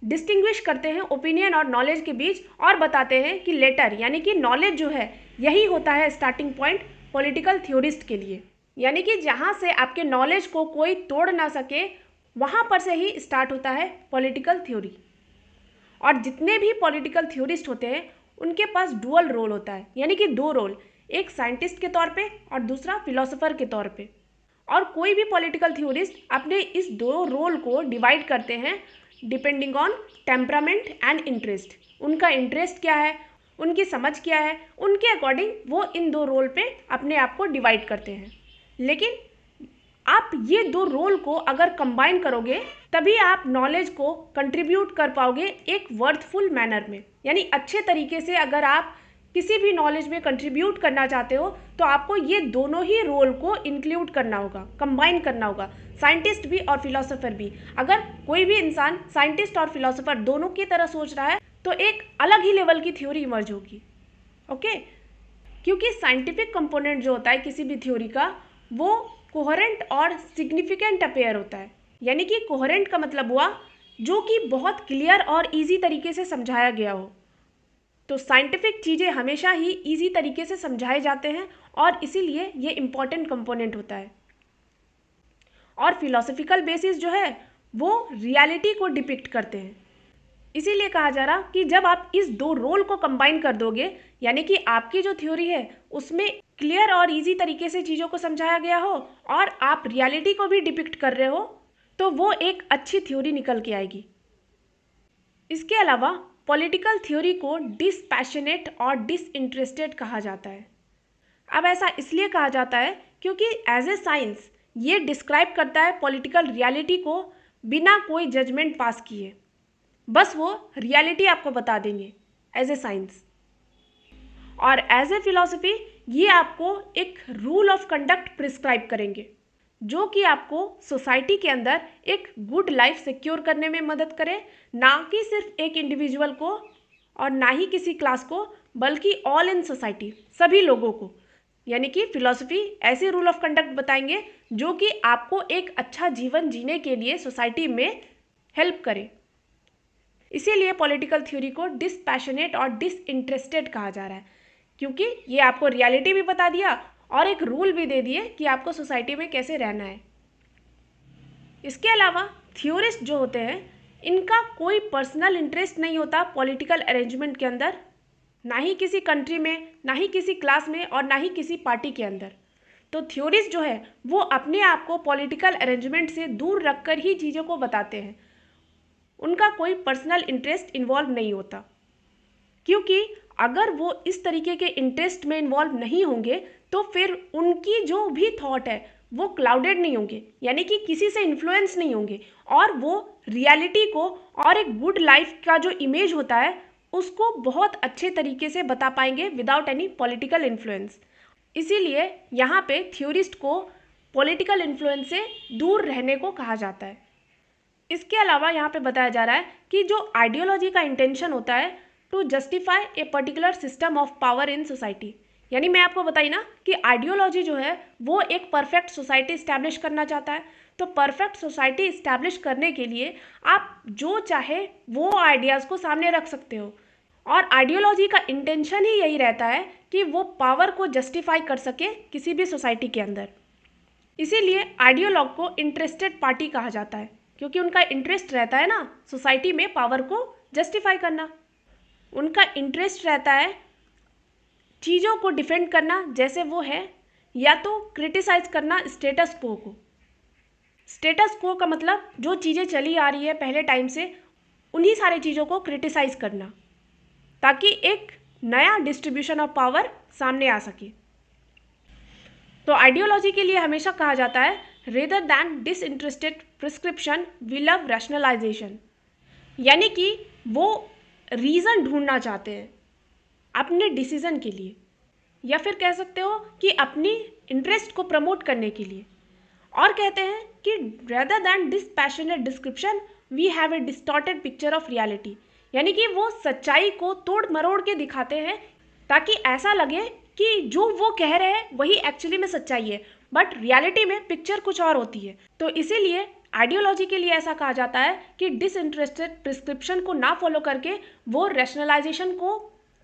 डिस्टिंग्विश करते हैं ओपिनियन और नॉलेज के बीच और बताते हैं कि लेटर यानी कि नॉलेज जो है यही होता है स्टार्टिंग पॉइंट पॉलिटिकल थ्योरिस्ट के लिए, यानी कि जहाँ से आपके नॉलेज को कोई तोड़ ना सके वहाँ पर से ही स्टार्ट होता है पॉलिटिकल थ्योरी। और जितने भी पॉलिटिकल थ्योरिस्ट होते हैं उनके पास डुअल रोल होता है, यानी कि दो रोल, एक साइंटिस्ट के तौर पे और दूसरा फिलोसोफर के तौर पे। और कोई भी पॉलिटिकल थ्योरिस्ट अपने इस दो रोल को डिवाइड करते हैं depending on temperament and interest. उनका इंटरेस्ट क्या है, उनकी समझ क्या है, उनके अकॉर्डिंग वो इन दो रोल पे अपने आप को डिवाइड करते हैं। लेकिन आप ये दो रोल को अगर कंबाइन करोगे तभी आप नॉलेज को कंट्रीब्यूट कर पाओगे एक वर्थफुल मैनर में, यानी अच्छे तरीके से। अगर आप किसी भी नॉलेज में कंट्रीब्यूट करना चाहते हो तो आपको ये दोनों ही रोल को इंक्लूड करना होगा, कंबाइन करना होगा, साइंटिस्ट भी और फिलोसोफर भी। अगर कोई भी इंसान साइंटिस्ट और फिलोसोफर दोनों की तरह सोच रहा है तो एक अलग ही लेवल की थ्योरी इमर्ज होगी। ओके, क्योंकि साइंटिफिक कंपोनेंट जो होता है किसी भी थ्योरी का वो कोहेरेंट और सिग्निफिकेंट अपेयर होता है, यानी कि कोहेरेंट का मतलब हुआ जो कि बहुत क्लियर और इजी तरीके से समझाया गया हो। तो साइंटिफिक चीज़ें हमेशा ही इजी तरीके से समझाए जाते हैं और इसीलिए ये इम्पॉर्टेंट कंपोनेंट होता है। और फिलोसफिकल बेसिस जो है वो रियलिटी को डिपिक्ट करते हैं। इसीलिए कहा जा रहा कि जब आप इस दो रोल को कंबाइन कर दोगे, यानी कि आपकी जो थ्योरी है उसमें क्लियर और इजी तरीके से चीज़ों को समझाया गया हो और आप रियलिटी को भी डिपिक्ट कर रहे हो, तो वो एक अच्छी थ्योरी निकल के आएगी। इसके अलावा पॉलिटिकल थ्योरी को डिसपैशनेट और डिसइंटरेस्टेड कहा जाता है। अब ऐसा इसलिए कहा जाता है क्योंकि एज ए साइंस ये डिस्क्राइब करता है पॉलिटिकल रियलिटी को बिना कोई जजमेंट पास किए, बस वो रियलिटी आपको बता देंगे एज ए साइंस। और एज ए फिलॉसफी ये आपको एक रूल ऑफ कंडक्ट प्रिस्क्राइब करेंगे जो कि आपको सोसाइटी के अंदर एक गुड लाइफ सिक्योर करने में मदद करे, ना कि सिर्फ एक इंडिविजुअल को और ना ही किसी क्लास को, बल्कि ऑल इन सोसाइटी, सभी लोगों को। यानी कि फिलॉसफी ऐसे रूल ऑफ कंडक्ट बताएंगे जो कि आपको एक अच्छा जीवन जीने के लिए सोसाइटी में हेल्प करे। इसीलिए पॉलिटिकल थ्योरी को डिसपैशनेट और डिसइंटरेस्टेड कहा जा रहा है, क्योंकि ये आपको रियलिटी भी बता दिया और एक रूल भी दे दिए कि आपको सोसाइटी में कैसे रहना है। इसके अलावा थ्योरिस्ट जो होते हैं इनका कोई पर्सनल इंटरेस्ट नहीं होता पॉलिटिकल अरेंजमेंट के अंदर, ना ही किसी कंट्री में, ना ही किसी क्लास में और ना ही किसी पार्टी के अंदर। तो थ्योरिस्ट जो है वो अपने आप को पॉलिटिकल अरेंजमेंट से दूर रखकर ही चीज़ों को बताते हैं। उनका कोई पर्सनल इंटरेस्ट इन्वॉल्व नहीं होता, क्योंकि अगर वो इस तरीके के इंटरेस्ट में इन्वॉल्व नहीं होंगे तो फिर उनकी जो भी थॉट है वो क्लाउडेड नहीं होंगे, यानी कि किसी से इन्फ्लुएंस नहीं होंगे, और वो रियलिटी को और एक गुड लाइफ का जो इमेज होता है उसको बहुत अच्छे तरीके से बता पाएंगे विदाउट एनी पॉलिटिकल इन्फ्लुएंस। इसीलिए यहाँ पे थ्योरिस्ट को पॉलिटिकल इन्फ्लुएंस से दूर रहने को कहा जाता है। इसके अलावा यहाँ पे बताया जा रहा है कि जो आइडियोलॉजी का इंटेंशन होता है to justify a particular system of power in society, यानी मैं आपको बताई ना कि आइडियोलॉजी जो है वो एक परफेक्ट सोसाइटी इस्टेब्लिश करना चाहता है। तो परफेक्ट सोसाइटी इस्टेब्लिश करने के लिए आप जो चाहे वो आइडियाज़ को सामने रख सकते हो, और आइडियोलॉजी का इंटेंशन ही यही रहता है कि वो पावर को जस्टिफाई कर सके किसी भी सोसाइटी के अंदर। इसीलिए आइडियोलॉग को इंटरेस्टेड पार्टी कहा जाता है, क्योंकि उनका इंटरेस्ट रहता है ना सोसाइटी में पावर को जस्टिफाई करना। उनका इंटरेस्ट रहता है चीज़ों को डिफेंड करना जैसे वो है, या तो क्रिटिसाइज करना स्टेटस को। स्टेटस को का मतलब जो चीज़ें चली आ रही है पहले टाइम से, उन्हीं सारी चीज़ों को क्रिटिसाइज करना ताकि एक नया डिस्ट्रीब्यूशन ऑफ पावर सामने आ सके। तो आइडियोलॉजी के लिए हमेशा कहा जाता है rather than disinterested prescription we love rationalisation, यानी कि वो रीज़न ढूंढना चाहते हैं अपने डिसीज़न के लिए, या फिर कह सकते हो कि अपनी इंटरेस्ट को प्रमोट करने के लिए। और कहते हैं कि rather than dispassionate description we have a distorted picture of reality, यानी कि वो सच्चाई को तोड़ मरोड़ के दिखाते हैं ताकि ऐसा लगे कि जो वो कह रहे हैं वही एक्चुअली में सच्चाई है, बट रियलिटी में पिक्चर कुछ और होती है। तो इसीलिए आइडियोलॉजी के लिए ऐसा कहा जाता है कि डिसइंटरेस्टेड प्रिस्क्रिप्शन को ना फॉलो करके वो रैशनलाइजेशन को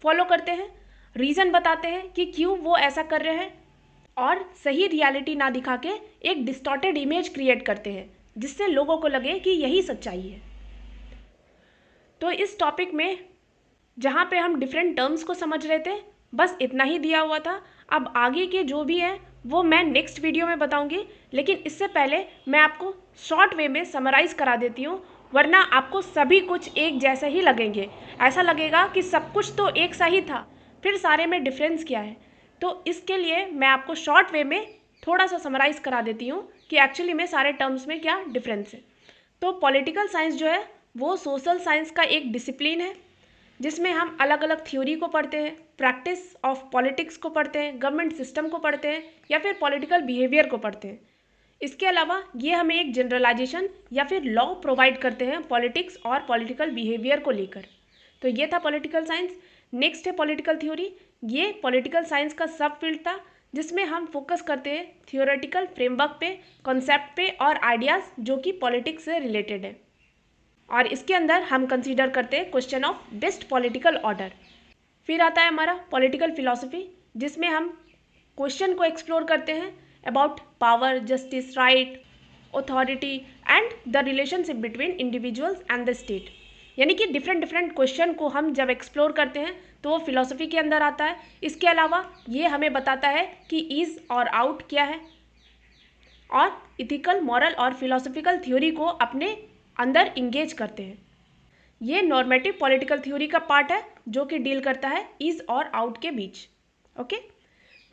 फॉलो करते हैं, रीज़न बताते हैं कि क्यों वो ऐसा कर रहे हैं, और सही रियलिटी ना दिखा के एक डिस्टॉर्टेड इमेज क्रिएट करते हैं जिससे लोगों को लगे कि यही सच्चाई है। तो इस टॉपिक में जहाँ पे हम डिफरेंट टर्म्स को समझ रहे थे, बस इतना ही दिया हुआ था। अब आगे के जो भी है वो मैं नेक्स्ट वीडियो में बताऊंगी, लेकिन इससे पहले मैं आपको शॉर्ट वे में समराइज़ करा देती हूँ, वरना आपको सभी कुछ एक जैसे ही लगेंगे। ऐसा लगेगा कि सब कुछ तो एक सा ही था, फिर सारे में डिफरेंस क्या है। तो इसके लिए मैं आपको शॉर्ट वे में थोड़ा सा समराइज़ करा देती हूँ कि एक्चुअली में सारे टर्म्स में क्या डिफरेंस है। तो पॉलिटिकल साइंस जो है वो सोशल साइंस का एक डिसिप्लिन है जिसमें हम अलग अलग थ्योरी को पढ़ते हैं, प्रैक्टिस ऑफ पॉलिटिक्स को पढ़ते हैं, गवर्नमेंट सिस्टम को पढ़ते हैं, या फिर पॉलिटिकल बिहेवियर को पढ़ते हैं। इसके अलावा ये हमें एक जनरलाइजेशन या फिर लॉ प्रोवाइड करते हैं पॉलिटिक्स और पॉलिटिकल बिहेवियर को लेकर। तो ये था पॉलिटिकल साइंस। नेक्स्ट है पॉलिटिकल थ्योरी। ये पॉलिटिकल साइंस का सब फील्ड था जिसमें हम फोकस करते हैं थियोरेटिकल फ्रेमवर्क पे, कॉन्सेप्ट पे और आइडियाज़ जो कि पॉलिटिक्स से रिलेटेड है। और इसके अंदर हम कंसीडर करते हैं question of best political order. फिर आता है हमारा पॉलिटिकल फिलॉसफी, जिसमें हम क्वेश्चन को एक्सप्लोर करते हैं about power, justice, right, authority and the relationship between individuals and the state. यानी कि डिफरेंट क्वेश्चन को हम जब एक्सप्लोर करते हैं तो वो फिलॉसफी के अंदर आता है। इसके अलावा ये हमें बताता है कि इज और आउट क्या है, और इथिकल, मॉरल और फिलॉसफिकल थ्योरी को अपने अंदर इंगेज करते हैं। ये नॉर्मेटिव पॉलिटिकल थ्योरी का पार्ट है जो कि डील करता है इज और आउट के बीच। ओके।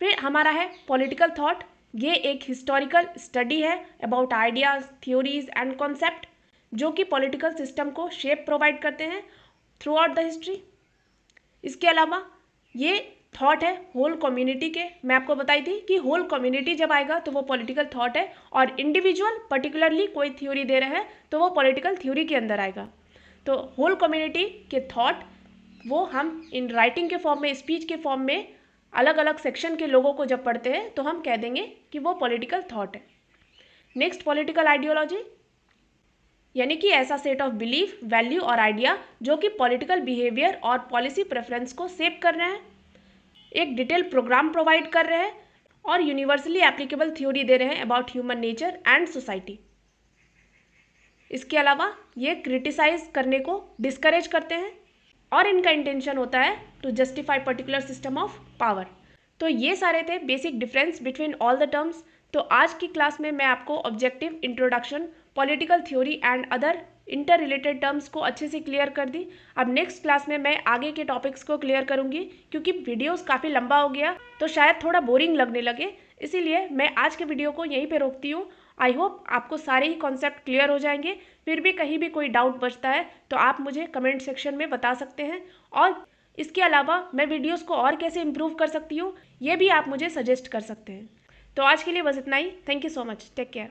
फिर हमारा है पॉलिटिकल थॉट। ये एक हिस्टोरिकल स्टडी है about ideas, theories and concept जो कि पॉलिटिकल सिस्टम को शेप प्रोवाइड करते हैं थ्रू आउट द हिस्ट्री। इसके अलावा ये थॉट है होल कम्युनिटी के। मैं आपको बताई थी कि होल कम्युनिटी जब आएगा तो वो पॉलिटिकल थॉट है, और इंडिविजुअल पर्टिकुलरली कोई थ्योरी दे रहे हैं तो वो पॉलिटिकल थ्योरी के अंदर आएगा। तो होल कम्युनिटी के थॉट वो हम इन राइटिंग के फॉर्म में, स्पीच के फॉर्म में अलग अलग सेक्शन के लोगों को जब पढ़ते हैं तो हम कह देंगे कि वो पॉलिटिकल थॉट है। नेक्स्ट पॉलिटिकल आइडियोलॉजी, यानी कि ऐसा सेट ऑफ बिलीफ, वैल्यू और आइडिया जो कि पॉलिटिकल बिहेवियर और पॉलिसी प्रेफरेंस को शेप कर रहे हैं, एक डिटेल प्रोग्राम प्रोवाइड कर रहे हैं और यूनिवर्सली एप्लीकेबल थ्योरी दे रहे हैं about human nature and society. इसके अलावा ये क्रिटिसाइज करने को डिस्करेज करते हैं और इनका इंटेंशन होता है to justify particular system of power. तो ये सारे थे basic difference between all the terms. तो आज की क्लास में मैं आपको objective, introduction, political theory and other interrelated terms को अच्छे से क्लियर कर दी। अब नेक्स्ट क्लास में मैं आगे के टॉपिक्स को क्लियर करूंगी, क्योंकि वीडियोस काफ़ी लंबा हो गया तो शायद थोड़ा बोरिंग लगने लगे, इसीलिए मैं आज के वीडियो को यहीं पे रोकती हूँ। आई होप आपको सारे ही कॉन्सेप्ट क्लियर हो जाएंगे। फिर भी कहीं भी कोई डाउट बचता है तो आप मुझे कमेंट सेक्शन में बता सकते हैं, और इसके अलावा मैं वीडियोस को और कैसे इम्प्रूव कर सकती हूँ ये भी आप मुझे सजेस्ट कर सकते हैं। तो आज के लिए बस इतना ही। Thank you so much. Take care.